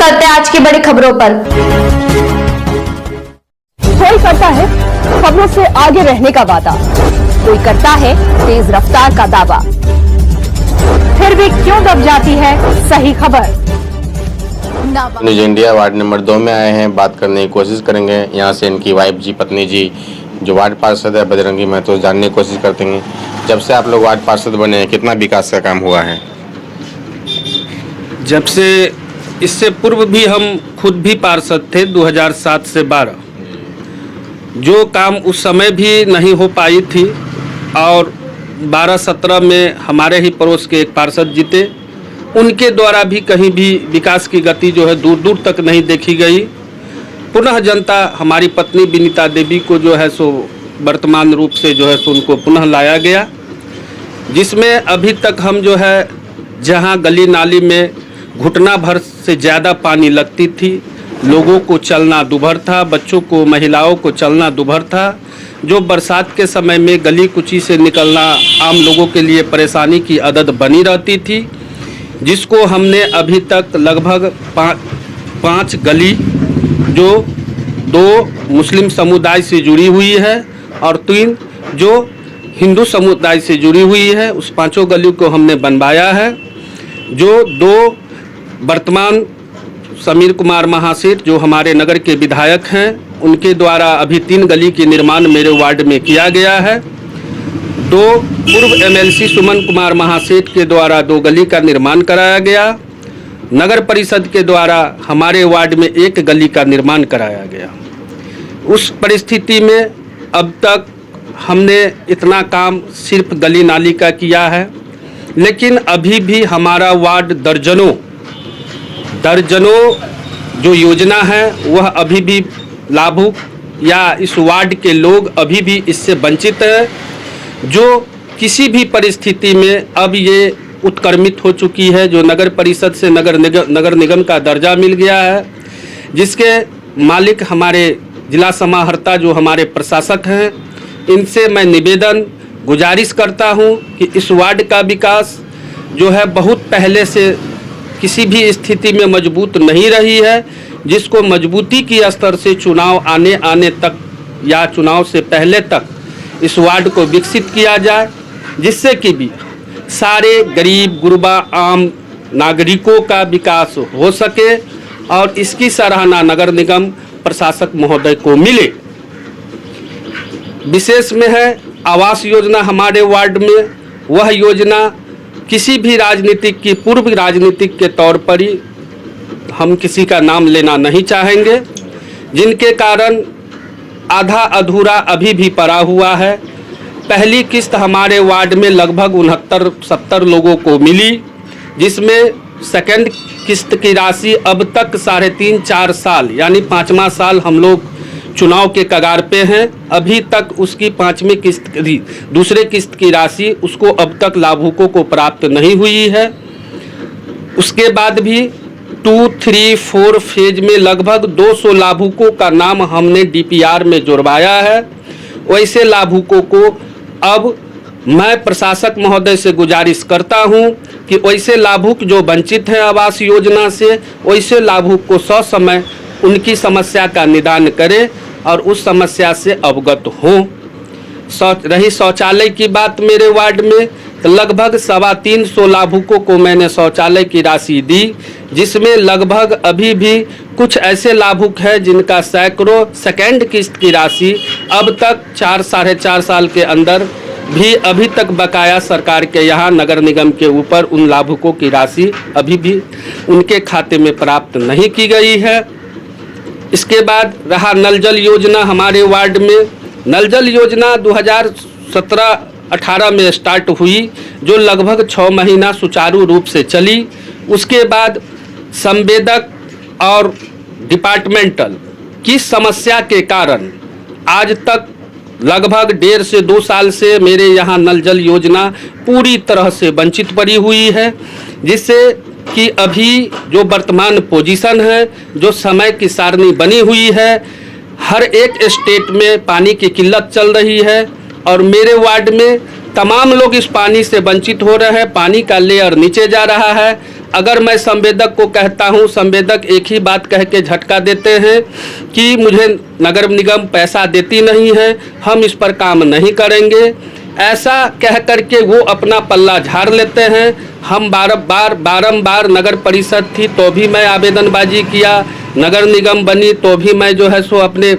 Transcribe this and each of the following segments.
करते हैं आज की बड़ी खबरों पर। कोई करता है खबरों से आगे रहने का वादा, कोई करता है तेज रफ्तार का दावा, फिर भी क्यों दब जाती है सही खबर। न्यूज इंडिया वार्ड नंबर 2 में आए हैं, बात करने की कोशिश करेंगे। यहाँ से इनकी वाइफ जी, पत्नी जी, जो वार्ड पार्षद है बजरंगी महतो, जानने की कोशिश करते हैं जब से आप लोग वार्ड पार्षद बने हैं कितना विकास का काम हुआ है। जब से इससे पूर्व भी हम खुद भी पार्षद थे 2007 से 12, जो काम उस समय भी नहीं हो पाई थी और 12-17 में हमारे ही पड़ोस के एक पार्षद जीते, उनके द्वारा भी कहीं भी विकास की गति जो है दूर दूर तक नहीं देखी गई। पुनः जनता हमारी पत्नी विनीता देवी को जो है सो वर्तमान रूप से जो है सो उनको पुनः लाया गया, जिसमें अभी तक हम जो है जहां गली नाली में घुटना भर से ज़्यादा पानी लगती थी, लोगों को चलना दुभर था, बच्चों को महिलाओं को चलना दुभर था, जो बरसात के समय में गली कुची से निकलना आम लोगों के लिए परेशानी की आदत बनी रहती थी, जिसको हमने अभी तक लगभग 5 गली जो 2 मुस्लिम समुदाय से जुड़ी हुई है और 3 जो हिंदू समुदाय से जुड़ी हुई है, उस 5 गलियों को हमने बनवाया है। जो 2 वर्तमान समीर कुमार महासेठ जो हमारे नगर के विधायक हैं, उनके द्वारा अभी 3 गली के निर्माण मेरे वार्ड में किया गया है। 2 पूर्व एमएलसी सुमन कुमार महासेठ के द्वारा 2 गली का निर्माण कराया गया। नगर परिषद के द्वारा हमारे वार्ड में 1 गली का निर्माण कराया गया। उस परिस्थिति में अब तक हमने इतना काम सिर्फ गली नाली का किया है, लेकिन अभी भी हमारा वार्ड दर्जनों जो योजना है वह अभी भी लाभुक या इस वार्ड के लोग अभी भी इससे वंचित हैं, जो किसी भी परिस्थिति में अब ये उत्क्रमित हो चुकी है। जो नगर परिषद से नगर निगम का दर्जा मिल गया है, जिसके मालिक हमारे जिला समाहर्ता जो हमारे प्रशासक हैं, इनसे मैं निवेदन गुजारिश करता हूं कि इस वार्ड का विकास जो है बहुत पहले से किसी भी स्थिति में मजबूत नहीं रही है, जिसको मजबूती की स्तर से चुनाव आने तक या चुनाव से पहले तक इस वार्ड को विकसित किया जाए, जिससे कि भी सारे गरीब गुरबा आम नागरिकों का विकास हो सके और इसकी सराहना नगर निगम प्रशासक महोदय को मिले। विशेष में है आवास योजना हमारे वार्ड में, वह योजना किसी भी राजनीतिक की पूर्व राजनीतिक के तौर पर ही हम किसी का नाम लेना नहीं चाहेंगे, जिनके कारण आधा अधूरा अभी भी पड़ा हुआ है। पहली किस्त हमारे वार्ड में लगभग 69-70 लोगों को मिली, जिसमें सेकंड किस्त की राशि अब तक 3.5-4 साल यानी 5वां साल हम लोग चुनाव के कगार पे हैं, अभी तक उसकी 5वीं किस्त दूसरे किस्त की राशि उसको अब तक लाभुकों को प्राप्त नहीं हुई है। उसके बाद भी 2, 3, 4 फेज में लगभग 200 लाभुकों का नाम हमने डीपीआर में जुड़वाया है। वैसे लाभुकों को अब मैं प्रशासक महोदय से गुजारिश करता हूं कि वैसे लाभुक जो वंचित हैं आवास योजना से, वैसे लाभुक को ससमय उनकी समस्या का निदान करें और उस समस्या से अवगत हों। रही शौचालय की बात, मेरे वार्ड में लगभग 325 लाभुकों को मैंने शौचालय की राशि दी, जिसमें लगभग अभी भी कुछ ऐसे लाभुक हैं जिनका सैकड़ों सेकंड किस्त की राशि अब तक 4-4.5 साल के अंदर भी अभी तक बकाया सरकार के यहाँ नगर निगम के ऊपर उन लाभुकों की राशि अभी भी उनके खाते में प्राप्त नहीं की गई है। इसके बाद रहा नल जल योजना हमारे वार्ड में। नल जल योजना 2017-18 में स्टार्ट हुई, जो लगभग 6 महीना सुचारू रूप से चली। उसके बाद संवेदक और डिपार्टमेंटल की समस्या के कारण आज तक लगभग 1.5 से 2 साल से मेरे यहाँ नल जल योजना पूरी तरह से वंचित पड़ी हुई है, जिससे कि अभी जो वर्तमान पोजीशन है, जो समय की सारणी बनी हुई है, हर एक स्टेट में पानी की किल्लत चल रही है और मेरे वार्ड में तमाम लोग इस पानी से वंचित हो रहे हैं। पानी का लेयर नीचे जा रहा है। अगर मैं संवेदक को कहता हूं, संवेदक एक ही बात कह के झटका देते हैं कि मुझे नगर निगम पैसा देती नहीं है, हम इस पर काम नहीं करेंगे। ऐसा कह करके वो अपना पल्ला झाड़ लेते हैं। हम बारंबार नगर परिषद थी तो भी मैं आवेदनबाजी किया, नगर निगम बनी तो भी मैं जो है सो अपने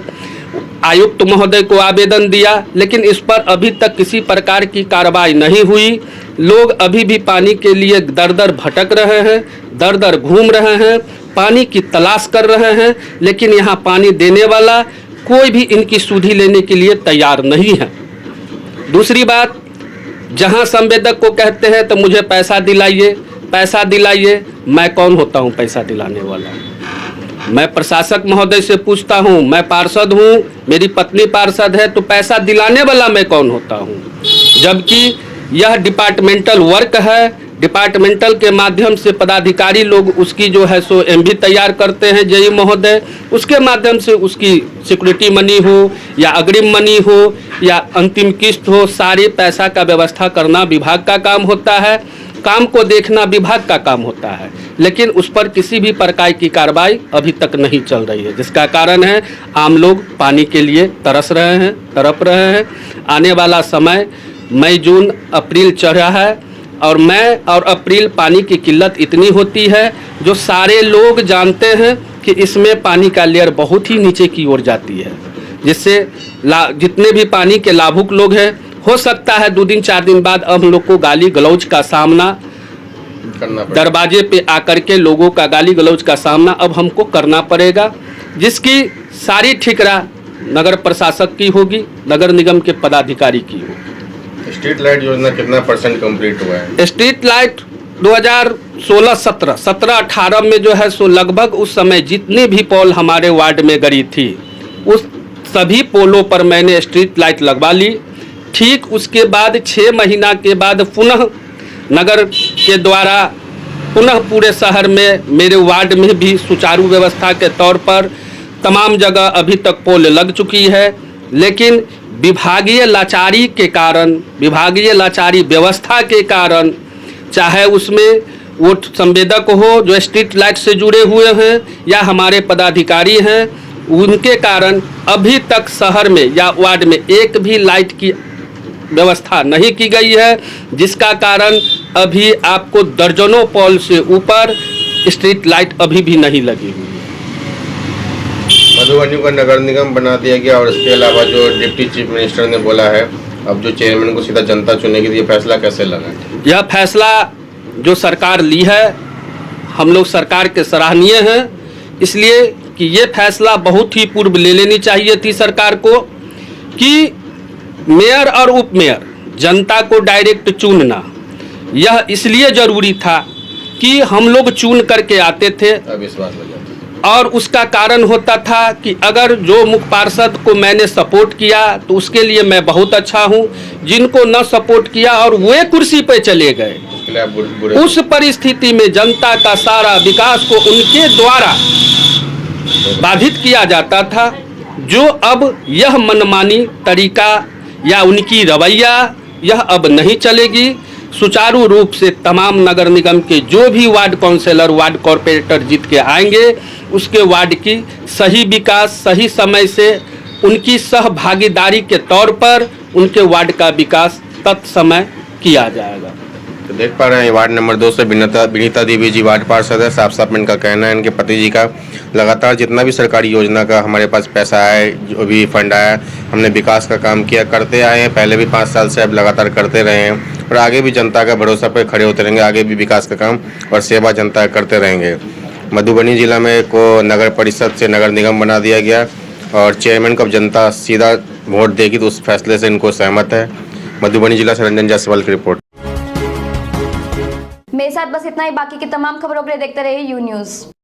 आयुक्त महोदय को आवेदन दिया, लेकिन इस पर अभी तक किसी प्रकार की कार्रवाई नहीं हुई। लोग अभी भी पानी के लिए दर दर भटक रहे हैं, दर दर घूम रहे हैं, पानी की तलाश कर रहे हैं, लेकिन यहाँ पानी देने वाला कोई भी इनकी सुधि लेने के लिए तैयार नहीं है। दूसरी बात, जहाँ संवेदक को कहते हैं तो मुझे पैसा दिलाइए, पैसा दिलाइए। मैं कौन होता हूँ पैसा दिलाने वाला? मैं प्रशासक महोदय से पूछता हूँ, मैं पार्षद हूँ, मेरी पत्नी पार्षद है, तो पैसा दिलाने वाला मैं कौन होता हूँ? जबकि यह डिपार्टमेंटल वर्क है, डिपार्टमेंटल के माध्यम से पदाधिकारी लोग उसकी जो है सो एमवी तैयार करते हैं, जेई महोदय, उसके माध्यम से उसकी सिक्योरिटी मनी हो या अग्रिम मनी हो या अंतिम किस्त हो, सारे पैसा का व्यवस्था करना विभाग का काम होता है, काम को देखना विभाग का काम होता है। लेकिन उस पर किसी भी प्रकार की कार्रवाई अभी तक नहीं चल रही है, जिसका कारण है आम लोग पानी के लिए तरस रहे हैं, तड़प रहे हैं। आने वाला समय मई जून अप्रैल चढ़ रहा है और मई और अप्रैल पानी की किल्लत इतनी होती है जो सारे लोग जानते हैं कि इसमें पानी का लेयर बहुत ही नीचे की ओर जाती है, जिससे जितने भी पानी के लाभुक लोग हैं, हो सकता है 2 दिन 4 दिन बाद अब हम लोग को गाली गलौज का सामना दरवाजे पे आकर के लोगों का गाली गलौज का सामना अब हमको करना पड़ेगा, जिसकी सारी ठिकरा नगर प्रशासक की होगी, नगर निगम के पदाधिकारी की होगी। स्ट्रीट लाइट योजना कितना % कंप्लीट हुआ है? स्ट्रीट लाइट 2016-17, 17-18 में जो है सो लगभग उस समय जितनी भी पोल हमारे वार्ड में गड़ी थी, उस सभी पोलों पर मैंने स्ट्रीट लाइट लगवा ली। ठीक उसके बाद 6 महीना के बाद पुनः नगर के द्वारा पुनः पूरे शहर में मेरे वार्ड में भी सुचारू व्यवस्था के तौर पर तमाम जगह अभी तक पोल लग चुकी है, लेकिन विभागीय लाचारी के कारण, विभागीय लाचारी व्यवस्था के कारण, चाहे उसमें वो संवेदक हो जो स्ट्रीट लाइट से जुड़े हुए हैं या हमारे पदाधिकारी हैं, उनके कारण अभी तक शहर में या वार्ड में एक भी लाइट की व्यवस्था नहीं की गई है, जिसका कारण अभी आपको दर्जनों पोल से ऊपर स्ट्रीट लाइट अभी भी नहीं लगी हुई है। मधुबनी को नगर निगम बना दिया गया और इसके अलावा जो डिप्टी चीफ मिनिस्टर ने बोला है अब जो चेयरमैन को सीधा जनता चुनेगी, तो ये फैसला कैसे लगा? यह फैसला जो सरकार ली है, हम लोग सरकार के सराहनीय हैं, इसलिए कि ये फैसला बहुत ही पूर्व ले लेनी चाहिए थी सरकार को कि मेयर और उप मेयर जनता को डायरेक्ट चुनना। यह इसलिए जरूरी था कि हम लोग चुन करके आते थे विश्वास लग जाता, और उसका कारण होता था कि अगर जो मुख्य पार्षद को मैंने सपोर्ट किया तो उसके लिए मैं बहुत अच्छा हूं, जिनको न सपोर्ट किया और वे कुर्सी पे चले गए, उस परिस्थिति में जनता का सारा विकास को उनके द्वारा बाधित किया जाता था। जो अब यह मनमानी तरीका या उनकी रवैया यह अब नहीं चलेगी। सुचारू रूप से तमाम नगर निगम के जो भी वार्ड काउंसिलर, वार्ड कॉर्पोरेटर जीत के आएंगे, उसके वार्ड की सही विकास सही समय से उनकी सहभागीदारी के तौर पर उनके वार्ड का विकास तत्समय किया जाएगा। तो देख पा रहे हैं वार्ड नंबर 2 से विनीता देवी जी वार्ड पार्षद है। साफ साफ इनका कहना है, इनके पति जी का, लगातार जितना भी सरकारी योजना का हमारे पास पैसा आया, जो भी फंड आया, हमने विकास का काम किया, करते आए हैं। पहले भी 5 साल से अब लगातार करते रहे हैं और आगे भी जनता का भरोसा पर खड़े होते रहेंगे। आगे भी विकास का काम और सेवा जनता करते रहेंगे। मधुबनी जिला में को नगर परिषद से नगर निगम बना दिया गया और चेयरमैन को अब जनता सीधा वोट देगी, तो उस फैसले से इनको सहमत है। मधुबनी जिला से रंजन जायसवाल की रिपोर्ट। मेरे साथ बस इतना ही। बाकी की तमाम खबरों के लिए देखते रहिए यू न्यूज़।